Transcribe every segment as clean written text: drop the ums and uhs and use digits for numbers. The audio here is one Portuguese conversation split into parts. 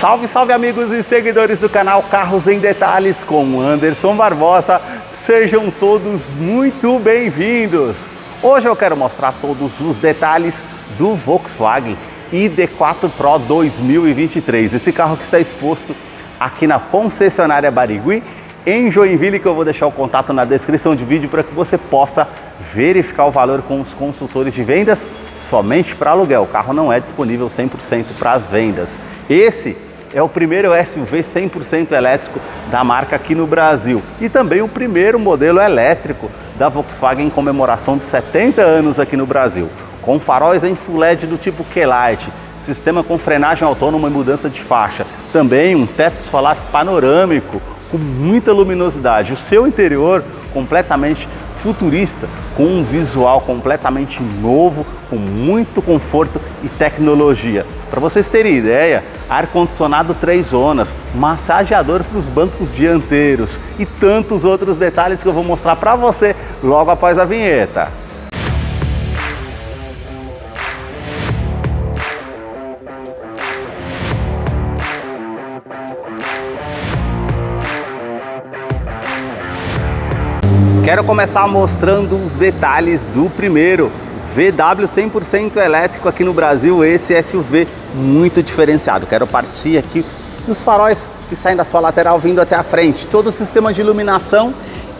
Salve, salve amigos e seguidores do canal Carros em Detalhes com Anderson Barbosa. Sejam todos muito bem-vindos. Hoje eu quero mostrar todos os detalhes do Volkswagen ID4 Pro 2023. Esse carro que está exposto aqui na concessionária Barigui, em Joinville, que eu vou deixar o contato na descrição do vídeo para que você possa verificar o valor com os consultores de vendas somente para aluguel. O carro não é disponível 100% para as vendas. Esse é o primeiro SUV 100% elétrico da marca aqui no Brasil e também o primeiro modelo elétrico da Volkswagen em comemoração de 70 anos aqui no Brasil. Com faróis em Full LED do tipo Q-Lite, sistema com frenagem autônoma e mudança de faixa, também um teto solar panorâmico com muita luminosidade, o seu interior completamente futurista, com um visual completamente novo, com muito conforto e tecnologia. Para vocês terem ideia, ar-condicionado 3 zonas, massageador para os bancos dianteiros e tantos outros detalhes que eu vou mostrar para você logo após a vinheta. Quero começar mostrando os detalhes do primeiro VW 100% elétrico aqui no Brasil, esse SUV muito diferenciado. Quero partir aqui dos faróis que saem da sua lateral vindo até a frente, todo o sistema de iluminação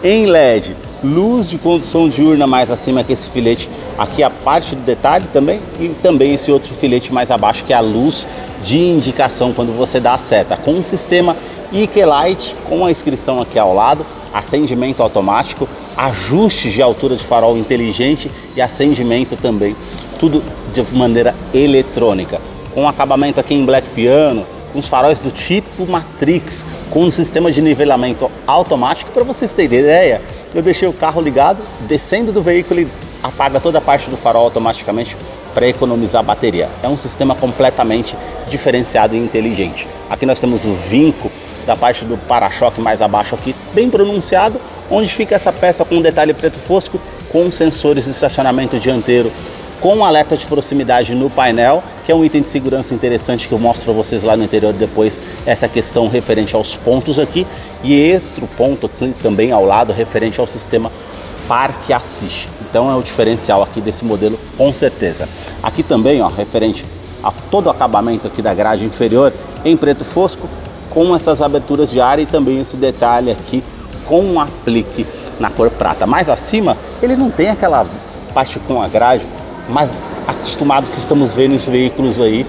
em LED, luz de condução diurna mais acima que esse filete, aqui a parte do detalhe também, e também esse outro filete mais abaixo que é a luz de indicação quando você dá a seta, com um sistema Q-Lite com a inscrição aqui ao lado, acendimento automático, ajuste de altura de farol inteligente e acendimento também, tudo de maneira eletrônica, com acabamento aqui em black piano, com os faróis do tipo Matrix, com um sistema de nivelamento automático. Para vocês terem ideia, eu deixei o carro ligado, descendo do veículo e apaga toda a parte do farol automaticamente para economizar a bateria. É um sistema completamente diferenciado e inteligente. Aqui nós temos o vinco da parte do para-choque mais abaixo aqui, bem pronunciado, onde fica essa peça com um detalhe preto fosco, com sensores de estacionamento dianteiro, com alerta de proximidade no painel, que é um item de segurança interessante que eu mostro para vocês lá no interior depois, essa questão referente aos pontos aqui, e outro ponto aqui também ao lado, referente ao sistema Parque Assist. Então é o diferencial aqui desse modelo, com certeza. Aqui também, ó, referente a todo o acabamento aqui da grade inferior, em preto fosco, com essas aberturas de ar e também esse detalhe aqui com um aplique na cor prata. Mais acima, ele não tem aquela parte com a grade, mas acostumado que estamos vendo nos veículos aí,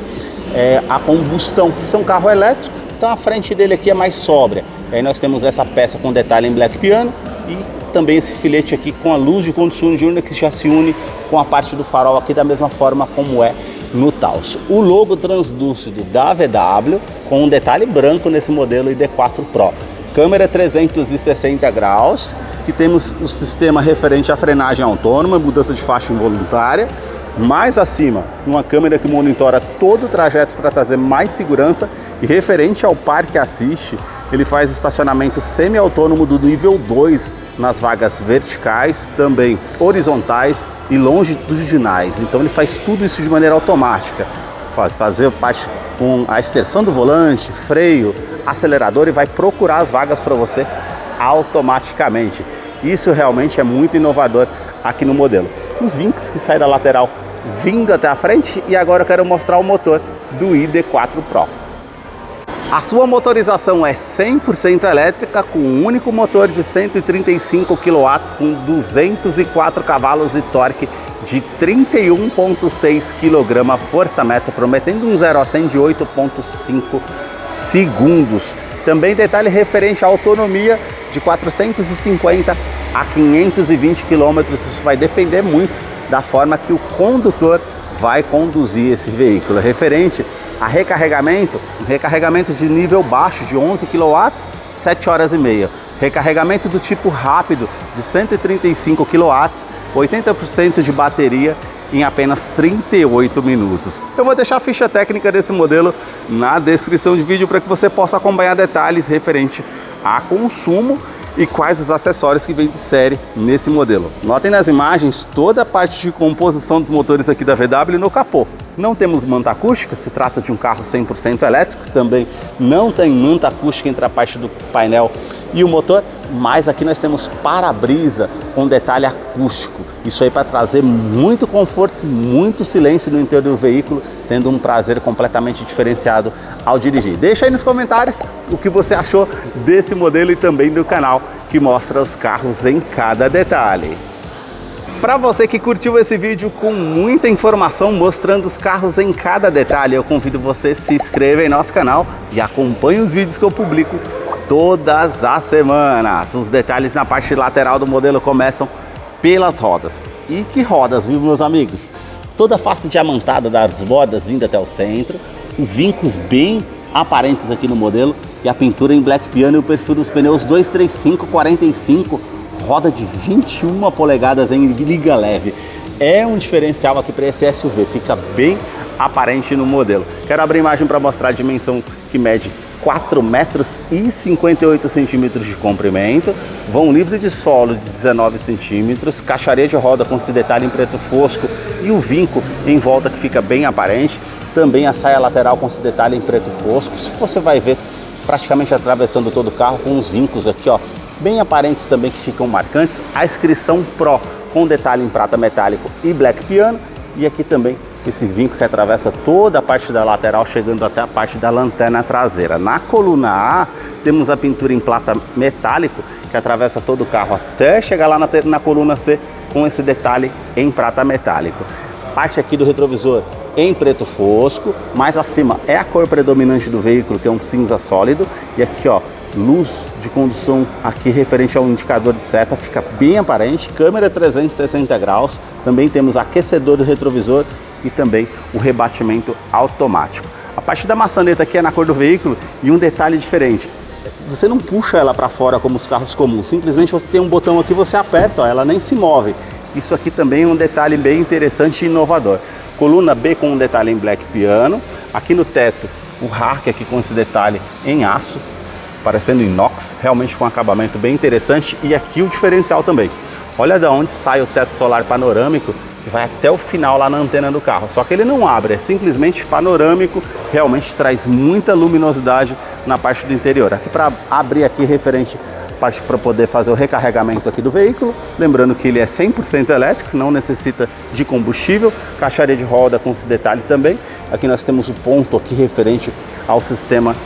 a combustão. Por ser um carro elétrico, então a frente dele aqui é mais sóbria. Aí nós temos essa peça com detalhe em black piano e também esse filete aqui com a luz de condução diurna que já se une com a parte do farol aqui da mesma forma como é no Taos. O logo translúcido da VW com um detalhe branco nesse modelo ID4 Pro. Câmera 360 graus, que temos o sistema referente à frenagem autônoma, mudança de faixa involuntária. Mais acima, uma câmera que monitora todo o trajeto para trazer mais segurança. E referente ao Parque Assist, ele faz estacionamento semi-autônomo do nível 2 nas vagas verticais, também horizontais e longitudinais. Então ele faz tudo isso de maneira automática. Fazer parte com a extensão do volante, freio, acelerador e vai procurar as vagas para você automaticamente. Isso realmente é muito inovador aqui no modelo. Os vincos que saem da lateral vindo até a frente, e agora eu quero mostrar o motor do ID4 Pro. A sua motorização é 100% elétrica, com um único motor de 135 kW com 204 cavalos e torque de 31,6 kgfm, prometendo um 0 a 100 de 8,5 segundos. Também detalhe referente à autonomia de 450 a 520 km. Isso vai depender muito da forma que o condutor vai conduzir esse veículo. Referente a recarregamento, um recarregamento de nível baixo de 11 kW, 7 horas e meia. Recarregamento do tipo rápido de 135 kW, 80% de bateria em apenas 38 minutos. Eu vou deixar a ficha técnica desse modelo na descrição de vídeo para que você possa acompanhar detalhes referente a consumo e quais os acessórios que vem de série nesse modelo. Notem nas imagens toda a parte de composição dos motores aqui da VW no capô. Não temos manta acústica, se trata de um carro 100% elétrico, também não tem manta acústica entre a parte do painel e o motor, mas aqui nós temos para-brisa com detalhe acústico. Isso aí para trazer muito conforto, muito silêncio no interior do veículo, tendo um prazer completamente diferenciado ao dirigir. Deixa aí nos comentários o que você achou desse modelo e também do canal que mostra os carros em cada detalhe. Para você que curtiu esse vídeo com muita informação mostrando os carros em cada detalhe, eu convido você a se inscrever em nosso canal e acompanhe os vídeos que eu publico todas as semanas. Os detalhes na parte lateral do modelo começam pelas rodas. E que rodas, viu, meus amigos? Toda a face diamantada das bordas vindo até o centro, os vincos bem aparentes aqui no modelo e a pintura em black piano e o perfil dos pneus 235/45, roda de 21 polegadas em liga leve. É um diferencial aqui para esse SUV, fica bem aparente no modelo. Quero abrir a imagem para mostrar a dimensão que mede 4,58 metros de comprimento, vão livre de solo de 19 centímetros, caixaria de roda com esse detalhe em preto fosco e o vinco em volta que fica bem aparente, também a saia lateral com esse detalhe em preto fosco. Isso você vai ver praticamente atravessando todo o carro com os vincos aqui, ó, bem aparentes também que ficam marcantes, a inscrição Pro com detalhe em prata metálico e black piano, e aqui também esse vinco que atravessa toda a parte da lateral, chegando até a parte da lanterna traseira. Na coluna A, temos a pintura em prata metálico, que atravessa todo o carro até chegar lá na coluna C, com esse detalhe em prata metálico. Parte aqui do retrovisor em preto fosco, mais acima é a cor predominante do veículo, que é um cinza sólido, e aqui, ó, luz de condução aqui referente ao indicador de seta, fica bem aparente, câmera 360 graus, também temos aquecedor do retrovisor e também o rebatimento automático. A parte da maçaneta aqui é na cor do veículo e um detalhe diferente, você não puxa ela para fora como os carros comuns, simplesmente você tem um botão aqui, você aperta, ó, ela nem se move. Isso aqui também é um detalhe bem interessante e inovador. Coluna B com um detalhe em black piano, aqui no teto o rack aqui com esse detalhe em aço, parecendo inox, realmente com um acabamento bem interessante, e aqui o diferencial também. Olha de onde sai o teto solar panorâmico, que vai até o final lá na antena do carro, só que ele não abre, é simplesmente panorâmico, realmente traz muita luminosidade na parte do interior. Aqui para abrir aqui referente parte para poder fazer o recarregamento aqui do veículo, lembrando que ele é 100% elétrico, não necessita de combustível, caixaria de roda com esse detalhe também. Aqui nós temos o ponto aqui referente ao sistema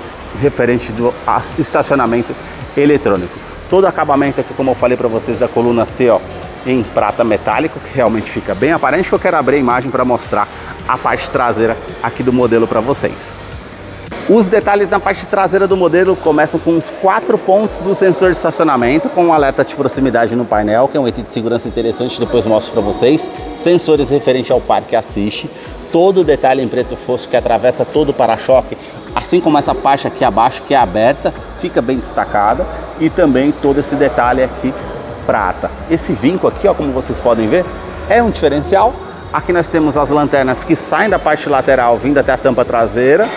referente do estacionamento eletrônico. Todo o acabamento aqui, como eu falei para vocês, da coluna C, ó, em prata metálico, que realmente fica bem aparente. Eu quero abrir a imagem para mostrar a parte traseira aqui do modelo para vocês. Os detalhes na parte traseira do modelo começam com os 4 pontos do sensor de estacionamento, com um alerta de proximidade no painel, que é um item de segurança interessante, depois mostro para vocês. Sensores referente ao Parque Assist, todo o detalhe em preto fosco que atravessa todo o para-choque, assim como essa parte aqui abaixo que é aberta, fica bem destacada, e também todo esse detalhe aqui prata. Esse vinco aqui, ó, como vocês podem ver, é um diferencial. Aqui nós temos as lanternas que saem da parte lateral vindo até a tampa traseira,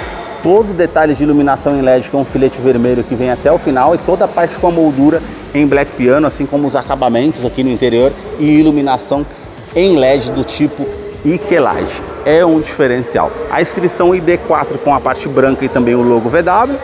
todo o detalhe de iluminação em LED com um filete vermelho que vem até o final, e toda a parte com a moldura em black piano, assim como os acabamentos aqui no interior e iluminação em LED do tipo IQ-Light. É um diferencial. A inscrição ID4 com a parte branca e também o logo VW,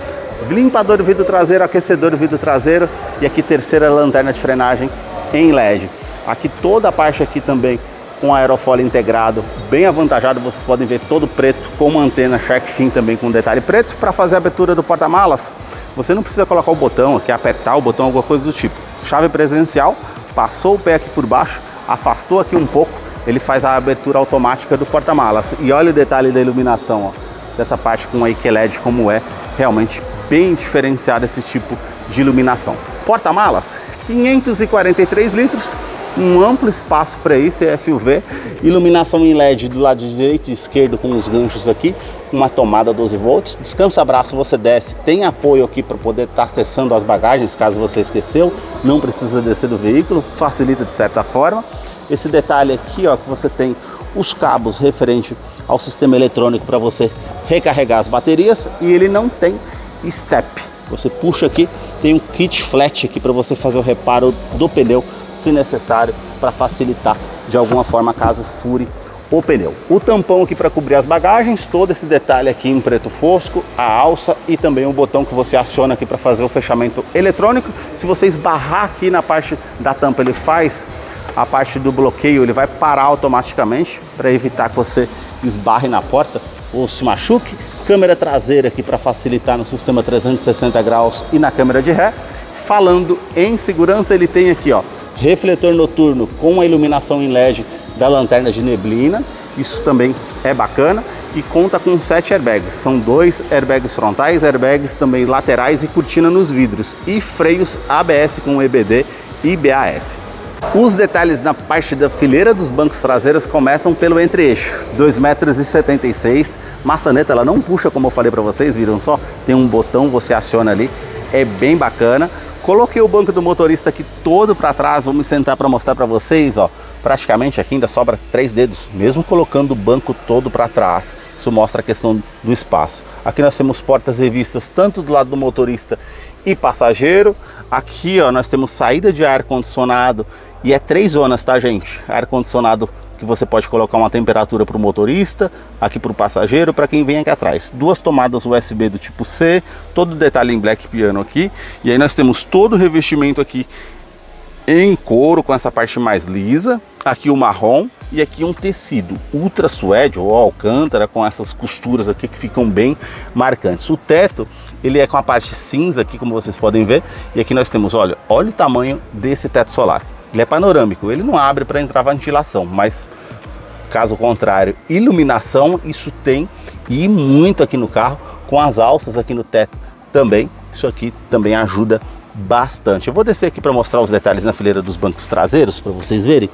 limpador do vidro traseiro, aquecedor do vidro traseiro, e aqui terceira lanterna de frenagem em LED. Aqui toda a parte aqui também com aerofólio integrado, bem avantajado. Vocês podem ver todo preto, com uma antena Shark Fin também com detalhe preto. Para fazer a abertura do porta-malas, você não precisa colocar o botão aqui, apertar o botão, alguma coisa do tipo. Chave presencial, passou o pé aqui por baixo, afastou aqui um pouco, ele faz a abertura automática do porta-malas. E olha o detalhe da iluminação, ó, dessa parte com a IQ LED, como é realmente bem diferenciado esse tipo de iluminação. Porta-malas, 543 litros, um amplo espaço para esse SUV, iluminação em LED do lado direito e esquerdo com os ganchos aqui, uma tomada 12 volts, descansa-braço, você desce, tem apoio aqui para poder estar acessando as bagagens, caso você esqueceu, não precisa descer do veículo, facilita de certa forma. Esse detalhe aqui, ó, que você tem os cabos referente ao sistema eletrônico para você recarregar as baterias, e ele não tem step, você puxa aqui, tem um kit flat aqui para você fazer o reparo do pneu se necessário, para facilitar de alguma forma caso fure o pneu. O tampão aqui para cobrir as bagagens, todo esse detalhe aqui em preto fosco, a alça e também o botão que você aciona aqui para fazer o fechamento eletrônico. Se você esbarrar aqui na parte da tampa, ele faz a parte do bloqueio, ele vai parar automaticamente para evitar que você esbarre na porta ou se machuque. Câmera traseira aqui para facilitar no sistema 360 graus e na câmera de ré. Falando em segurança, ele tem aqui, ó, refletor noturno com a iluminação em LED da lanterna de neblina, isso também é bacana, e conta com 7 airbags, são 2 airbags frontais, airbags também laterais e cortina nos vidros, e freios ABS com EBD e BAS. Os detalhes na parte da fileira dos bancos traseiros começam pelo entre-eixo, 2,76 m, maçaneta ela não puxa como eu falei para vocês, viram só? Tem um botão, você aciona ali, é bem bacana. Coloquei o banco do motorista aqui todo para trás, vamos sentar para mostrar para vocês, ó. Praticamente aqui ainda sobra 3 dedos, mesmo colocando o banco todo para trás. Isso mostra a questão do espaço. Aqui nós temos portas revistas tanto do lado do motorista e passageiro. Aqui, ó, nós temos saída de ar-condicionado e é 3 zonas, tá, gente? Ar-condicionado que você pode colocar uma temperatura para o motorista, aqui para o passageiro, para quem vem aqui atrás. 2 tomadas USB do tipo C, todo detalhe em black piano aqui. E aí nós temos todo o revestimento aqui em couro, com essa parte mais lisa. Aqui o marrom e aqui um tecido ultra suede ou alcântara com essas costuras aqui que ficam bem marcantes. O teto, ele é com a parte cinza aqui, como vocês podem ver. E aqui nós temos, olha o tamanho desse teto solar. Ele é panorâmico, ele não abre para entrar ventilação, mas caso contrário, iluminação isso tem, e muito aqui no carro, com as alças aqui no teto também. Isso aqui também ajuda bastante. Eu vou descer aqui para mostrar os detalhes na fileira dos bancos traseiros para vocês verem.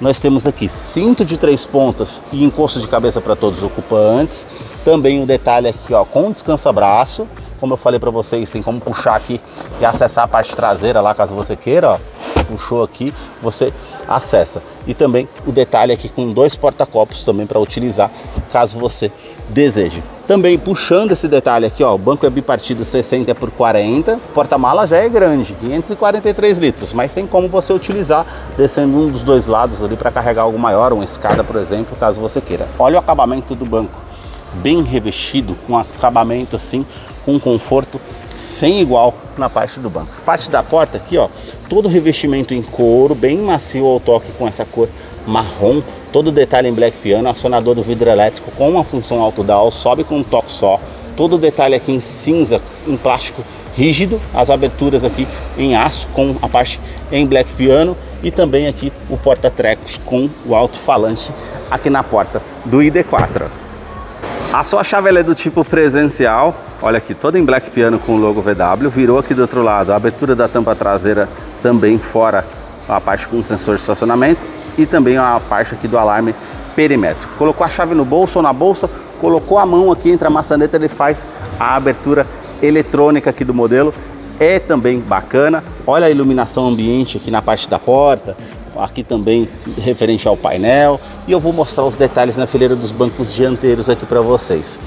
Nós temos aqui cinto de 3 pontas e encosto de cabeça para todos os ocupantes. Também um detalhe aqui, ó, com descansa-braço. Como eu falei para vocês, tem como puxar aqui e acessar a parte traseira lá, caso você queira, ó. Puxou aqui, você acessa. E também o detalhe aqui com 2 porta-copos também para utilizar, caso você deseje. Também puxando esse detalhe aqui, ó, o banco é bipartido 60 por 40, porta-mala já é grande, 543 litros, mas tem como você utilizar descendo um dos 2 lados ali para carregar algo maior, uma escada, por exemplo, caso você queira. Olha o acabamento do banco, bem revestido, com acabamento assim, com conforto sem igual na parte do banco. Parte da porta aqui, ó, todo revestimento em couro, bem macio ao toque, com essa cor marrom, todo detalhe em black piano, acionador do vidro elétrico com uma função auto-down, sobe com um toque só, todo detalhe aqui em cinza, em plástico rígido, as aberturas aqui em aço com a parte em black piano, e também aqui o porta-trecos com o alto-falante aqui na porta do ID4. A sua chave ela é do tipo presencial, olha aqui, toda em black piano com o logo VW, virou aqui do outro lado, a abertura da tampa traseira também fora a parte com sensor de estacionamento e também a parte aqui do alarme perimétrico. Colocou a chave no bolso ou na bolsa, colocou a mão aqui entre a maçaneta, ele faz a abertura eletrônica aqui do modelo, é também bacana. Olha a iluminação ambiente aqui na parte da porta, aqui também referente ao painel, e eu vou mostrar os detalhes na fileira dos bancos dianteiros aqui para vocês.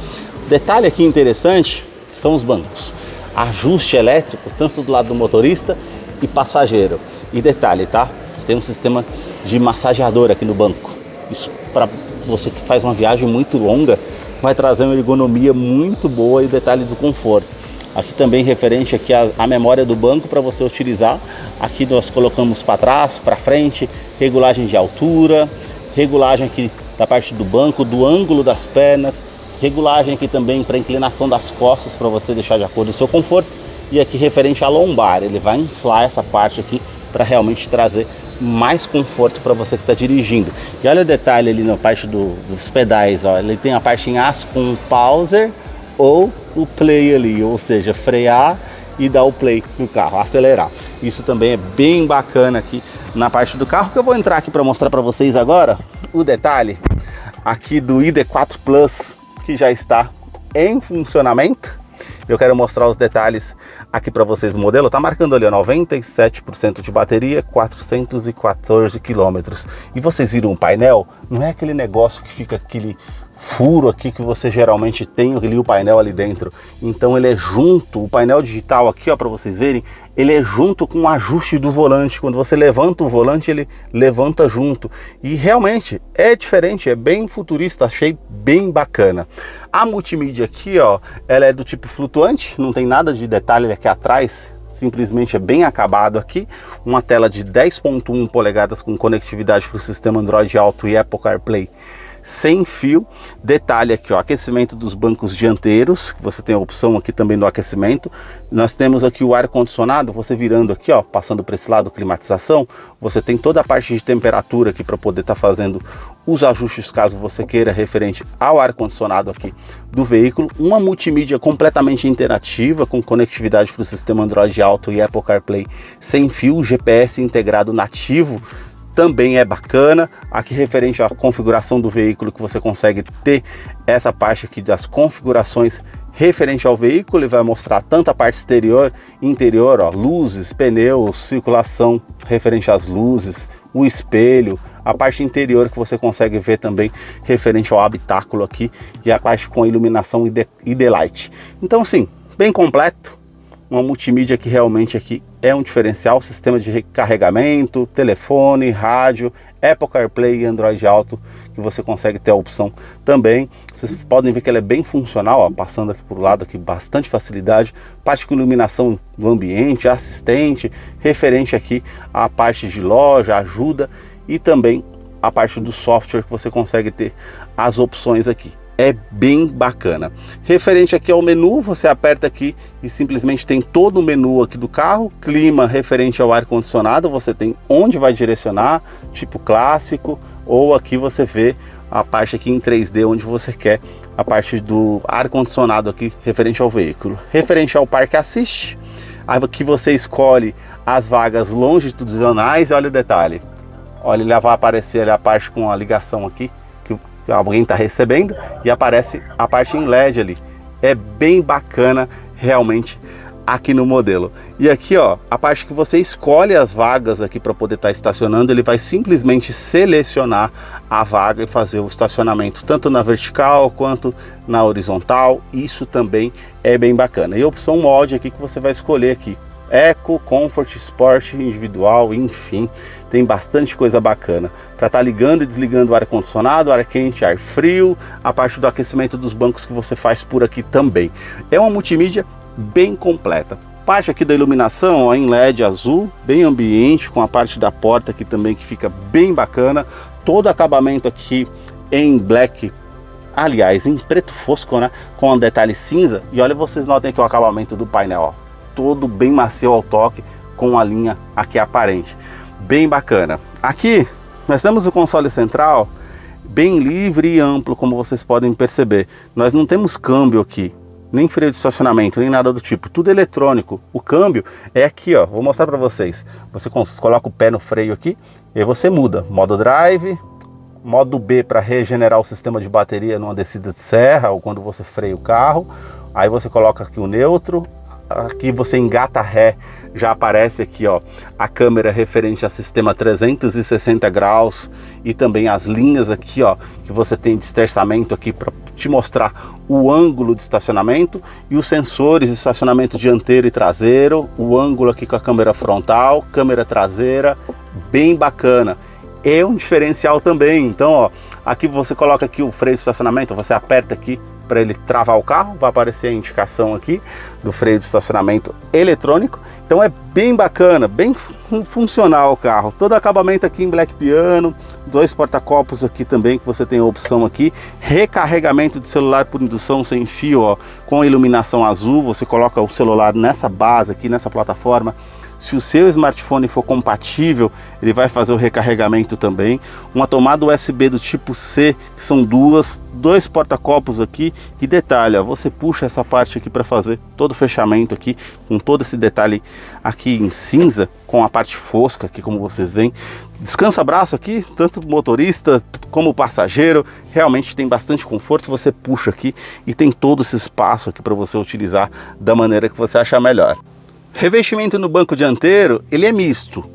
Detalhe aqui interessante são os bancos, ajuste elétrico tanto do lado do motorista e passageiro. E detalhe, tá? Tem um sistema de massageador aqui no banco. Isso para você que faz uma viagem muito longa vai trazer uma ergonomia muito boa e detalhe do conforto. Aqui também referente aqui a memória do banco para você utilizar. Aqui nós colocamos para trás, para frente, regulagem de altura, regulagem aqui da parte do banco, do ângulo das pernas, regulagem aqui também para inclinação das costas para você deixar de acordo com o seu conforto. E aqui referente à lombar, ele vai inflar essa parte aqui para realmente trazer mais conforto para você que está dirigindo. E olha o detalhe ali na parte dos pedais, ó, ele tem a parte em aço com o pauser ou o play ali, ou seja, frear e dar o play no carro, acelerar. Isso também é bem bacana aqui na parte do carro, que eu vou entrar aqui para mostrar para vocês agora o detalhe aqui do ID4 Plus, que já está em funcionamento. Eu quero mostrar os detalhes aqui para vocês do modelo. Tá marcando ali, ó, 97% de bateria, 414 km. E vocês viram o painel? Não é aquele negócio que fica aquele furo aqui que você geralmente tem ali o painel ali dentro. Então ele é junto, o painel digital aqui, ó, para vocês verem, ele é junto com o ajuste do volante. Quando você levanta o volante, ele levanta junto. E realmente é diferente, é bem futurista, achei bem bacana. A multimídia aqui, ó, ela é do tipo flutuante, não tem nada de detalhe aqui atrás. Simplesmente é bem acabado aqui, uma tela de 10.1 polegadas com conectividade para o sistema Android Auto e Apple CarPlay sem fio. Detalhe aqui, ó, aquecimento dos bancos dianteiros, você tem a opção aqui também do aquecimento. Nós temos aqui o ar condicionado, você virando aqui, ó, passando para esse lado, climatização, você tem toda a parte de temperatura aqui para poder estar fazendo os ajustes caso você queira, referente ao ar condicionado aqui do veículo. Uma multimídia completamente interativa com conectividade para o sistema Android Auto e Apple CarPlay sem fio, GPS integrado nativo, também é bacana. Aqui referente à configuração do veículo, que você consegue ter essa parte aqui das configurações referente ao veículo. Ele vai mostrar tanto a parte exterior e interior, ó, luzes, pneus, circulação referente às luzes, o espelho, a parte interior que você consegue ver também referente ao habitáculo aqui, e a parte com iluminação ID Light. Então sim, bem completo. Uma multimídia que realmente aqui é um diferencial, sistema de recarregamento, telefone, rádio, Apple CarPlay e Android Auto, que você consegue ter a opção também. Vocês podem ver que ela é bem funcional, ó, passando aqui por lado, aqui bastante facilidade, parte com iluminação do ambiente, assistente, referente aqui à parte de loja, ajuda, e também a parte do software que você consegue ter as opções aqui. É bem bacana. Referente aqui ao menu, você aperta aqui e simplesmente tem todo o menu aqui do carro. Clima referente ao ar-condicionado, você tem onde vai direcionar, tipo clássico, ou aqui você vê a parte aqui em 3D, onde você quer a parte do ar-condicionado aqui referente ao veículo. Referente ao Parque Assist, aqui você escolhe as vagas longitudinais, e olha o detalhe. Olha, ele vai aparecer ali a parte com a ligação aqui, alguém está recebendo, e aparece a parte em LED ali. É bem bacana realmente aqui no modelo. E aqui, ó, a parte que você escolhe as vagas aqui para poder estar estacionando, ele vai simplesmente selecionar a vaga e fazer o estacionamento tanto na vertical quanto na horizontal. Isso também é bem bacana. E a opção mod aqui que você vai escolher aqui: Eco, Comfort, Sport, Individual, enfim, tem bastante coisa bacana para estar ligando e desligando o ar-condicionado, ar quente, ar frio, a parte do aquecimento dos bancos que você faz por aqui também. É uma multimídia bem completa. Parte aqui da iluminação, ó, em LED azul, bem ambiente, com a parte da porta aqui também que fica bem bacana. Todo acabamento aqui em black, aliás, em preto fosco, né, com um detalhe cinza. E olha, vocês notem aqui o acabamento do painel, ó, todo bem macio ao toque, com a linha aqui aparente, bem bacana. Aqui nós temos o console central bem livre e amplo, como vocês podem perceber. Nós não temos câmbio aqui, nem freio de estacionamento, nem nada do tipo, tudo eletrônico. O câmbio é aqui, ó, vou mostrar para vocês. Você coloca o pé no freio aqui e aí você muda modo drive, modo B para regenerar o sistema de bateria numa descida de serra ou quando você freia o carro. Aí você coloca aqui o neutro. Aqui você engata ré, já aparece aqui, ó, a câmera referente a sistema 360 graus e também as linhas aqui, ó, que você tem de esterçamento aqui para te mostrar o ângulo de estacionamento, e os sensores de estacionamento dianteiro e traseiro, o ângulo aqui com a câmera frontal, câmera traseira, bem bacana. É um diferencial também. Então, ó, aqui você coloca aqui o freio de estacionamento, você aperta aqui para ele travar o carro, vai aparecer a indicação aqui do freio de estacionamento eletrônico. Então é bem bacana, bem funcional o carro. Todo acabamento aqui em black piano, dois porta-copos aqui também que você tem a opção aqui, recarregamento de celular por indução sem fio, ó, com iluminação azul. Você coloca o celular nessa base aqui, nessa plataforma. Se o seu smartphone for compatível, ele vai fazer o recarregamento também. Uma tomada USB do tipo C, que são dois porta-copos aqui. E detalhe, ó, você puxa essa parte aqui para fazer todo o fechamento aqui, com todo esse detalhe aqui em cinza, com a parte fosca aqui, como vocês veem. Descansa braço aqui, tanto motorista como passageiro. Realmente tem bastante conforto. Você puxa aqui e tem todo esse espaço aqui para você utilizar da maneira que você achar melhor. Revestimento no banco dianteiro, ele é misto,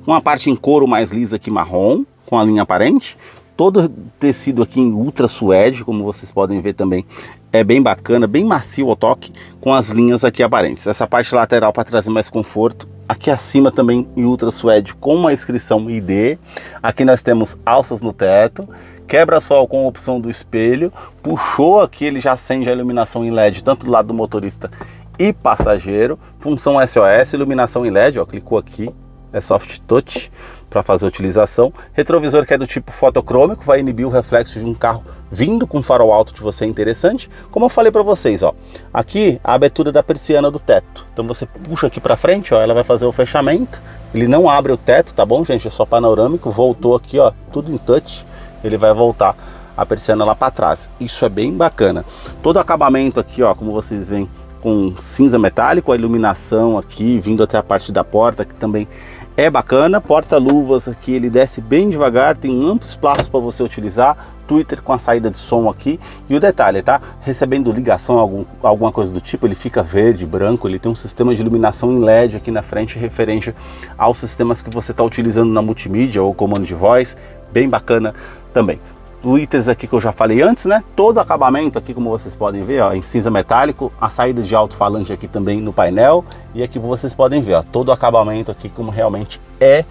uma parte em couro mais lisa aqui marrom, com a linha aparente, todo tecido aqui em ultra suede, como vocês podem ver também, é bem bacana, bem macio ao toque, com as linhas aqui aparentes. Essa parte lateral para trazer mais conforto. Aqui acima também em ultra suede com uma inscrição ID. Aqui nós temos alças no teto, quebra-sol com a opção do espelho. Puxou aqui, ele já acende a iluminação em LED, tanto do lado do motorista e passageiro. Função SOS, iluminação em LED, ó, clicou aqui, é soft touch para fazer a utilização. Retrovisor que é do tipo fotocrômico, vai inibir o reflexo de um carro vindo com farol alto de você, interessante. Como eu falei para vocês, ó, aqui a abertura da persiana do teto. Então você puxa aqui para frente, ó, ela vai fazer o fechamento. Ele não abre o teto, tá bom, gente? É só panorâmico. Voltou aqui, ó, tudo em touch. Ele vai voltar a persiana lá para trás. Isso é bem bacana. Todo o acabamento aqui, ó, como vocês veem, com cinza metálico, a iluminação aqui vindo até a parte da porta, que também é bacana. Porta-luvas aqui, ele desce bem devagar, tem um amplo espaço para você utilizar. Twitter com a saída de som aqui. E o detalhe, tá? Recebendo ligação, alguma coisa do tipo, ele fica verde, branco. Ele tem um sistema de iluminação em LED aqui na frente, referente aos sistemas que você está utilizando na multimídia ou comando de voz. Bem bacana também. Twitters aqui que eu já falei antes, né? Todo acabamento aqui, como vocês podem ver, ó, em cinza metálico, a saída de alto-falante aqui também no painel, e aqui vocês podem ver, ó, todo o acabamento aqui como realmente é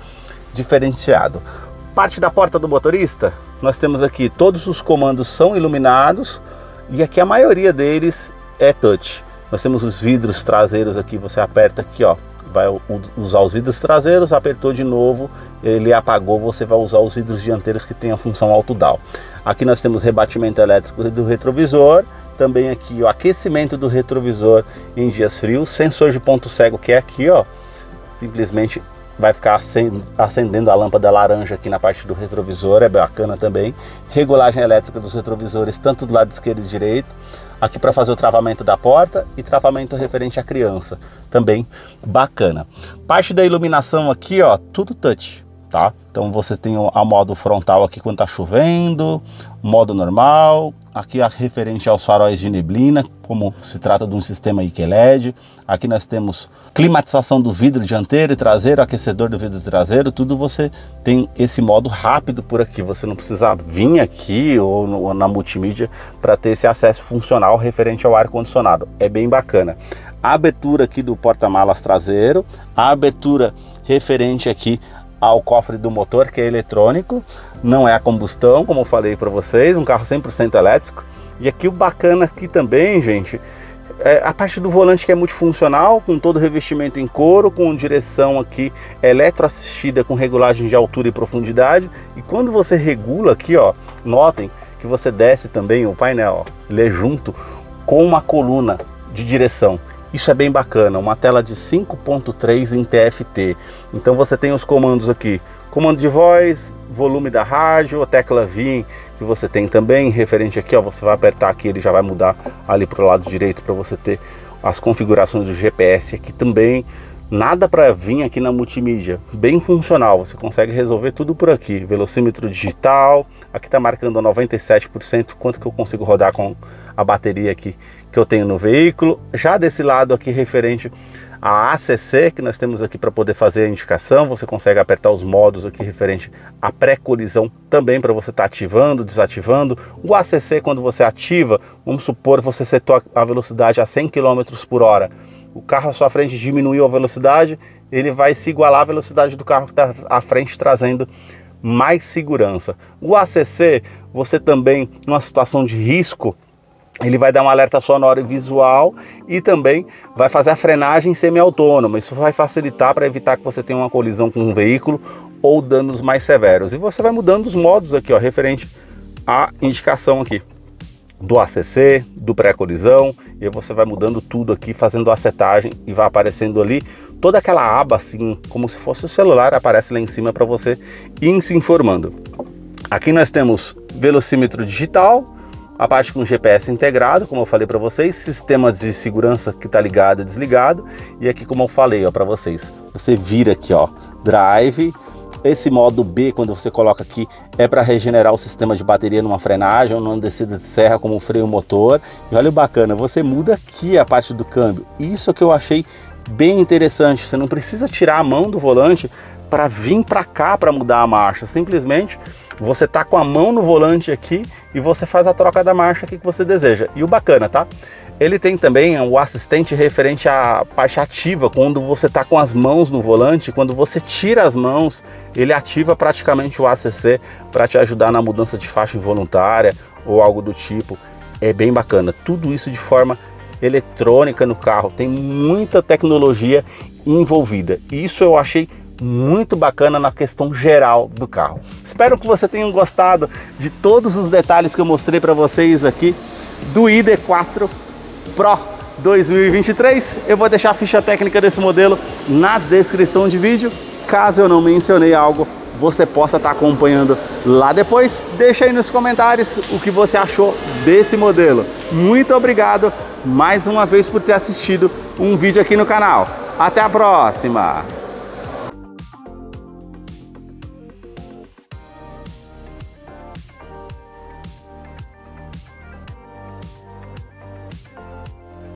diferenciado. Parte da porta do motorista, nós temos aqui todos os comandos são iluminados, e aqui a maioria deles é touch. Nós temos os vidros traseiros aqui, você aperta aqui, ó, vai usar os vidros traseiros, apertou de novo, ele apagou, você vai usar os vidros dianteiros que tem a função auto-down. Aqui nós temos rebatimento elétrico do retrovisor, também aqui o aquecimento do retrovisor em dias frios, sensor de ponto cego que é aqui, ó, simplesmente vai ficar acendendo a lâmpada laranja aqui na parte do retrovisor, é bacana também. Regulagem elétrica dos retrovisores, tanto do lado esquerdo e direito. Aqui para fazer o travamento da porta e travamento referente à criança, também bacana. Parte da iluminação aqui, ó, tudo touch, tá? Então você tem a modo frontal aqui quando tá chovendo, modo normal. Aqui a referente aos faróis de neblina, como se trata de um sistema IQ LED. Aqui nós temos climatização do vidro dianteiro e traseiro, aquecedor do vidro traseiro, tudo você tem esse modo rápido por aqui. Você não precisa vir aqui ou na multimídia para ter esse acesso funcional referente ao ar-condicionado. É bem bacana. A abertura aqui do porta-malas traseiro, a abertura referente aqui ao cofre do motor, que é eletrônico, não é a combustão, como eu falei para vocês, um carro 100% elétrico. E aqui o bacana aqui também, gente, é a parte do volante que é multifuncional, com todo o revestimento em couro, com direção aqui eletroassistida com regulagem de altura e profundidade. E quando você regula aqui, ó, notem que você desce também o painel, ó, ele é junto com uma coluna de direção. Isso é bem bacana, uma tela de 5.3 em TFT. Então você tem os comandos aqui, comando de voz, volume da rádio, a tecla VIN que você tem também, referente aqui, ó, você vai apertar aqui, ele já vai mudar ali para o lado direito para você ter as configurações do GPS aqui também. Nada para vir aqui na multimídia, bem funcional, você consegue resolver tudo por aqui. Velocímetro digital, aqui está marcando a 97%, quanto que eu consigo rodar com a bateria aqui que eu tenho no veículo. Já desse lado aqui referente a ACC, que nós temos aqui para poder fazer a indicação, você consegue apertar os modos aqui referente à pré-colisão também para você estar ativando, desativando. O ACC, quando você ativa, vamos supor que você setou a velocidade a 100 km por hora, o carro à sua frente diminuiu a velocidade, ele vai se igualar à velocidade do carro que está à frente, trazendo mais segurança. O ACC, você também, numa situação de risco, ele vai dar um alerta sonoro e visual e também vai fazer a frenagem semi-autônoma. Isso vai facilitar para evitar que você tenha uma colisão com um veículo ou danos mais severos. E você vai mudando os modos aqui, ó, referente à indicação aqui do ACC, do pré-colisão, e aí você vai mudando tudo aqui, fazendo a setagem e vai aparecendo ali toda aquela aba assim, como se fosse o celular, aparece lá em cima para você ir se informando. Aqui nós temos velocímetro digital, a parte com GPS integrado, como eu falei para vocês, sistemas de segurança que está ligado e desligado, e aqui como eu falei para vocês, você vira aqui, ó, drive. Esse modo B, quando você coloca aqui, é para regenerar o sistema de bateria numa frenagem ou numa descida de serra, como freio motor. E olha o bacana, você muda aqui a parte do câmbio. Isso que eu achei bem interessante, você não precisa tirar a mão do volante para vir para cá para mudar a marcha. Simplesmente você tá com a mão no volante aqui e você faz a troca da marcha aqui que você deseja. E o bacana, tá? Ele tem também o assistente referente à parte ativa, quando você tá com as mãos no volante, quando você tira as mãos, ele ativa praticamente o ACC para te ajudar na mudança de faixa involuntária ou algo do tipo. É bem bacana, tudo isso de forma eletrônica no carro, tem muita tecnologia envolvida. Isso eu achei muito bacana na questão geral do carro. Espero que você tenha gostado de todos os detalhes que eu mostrei para vocês aqui do ID.4 Pro 2023. Eu vou deixar a ficha técnica desse modelo na descrição de vídeo. Caso eu não mencionei algo, você possa estar acompanhando lá depois. Deixa aí nos comentários o que você achou desse modelo. Muito obrigado mais uma vez por ter assistido um vídeo aqui no canal. Até a próxima!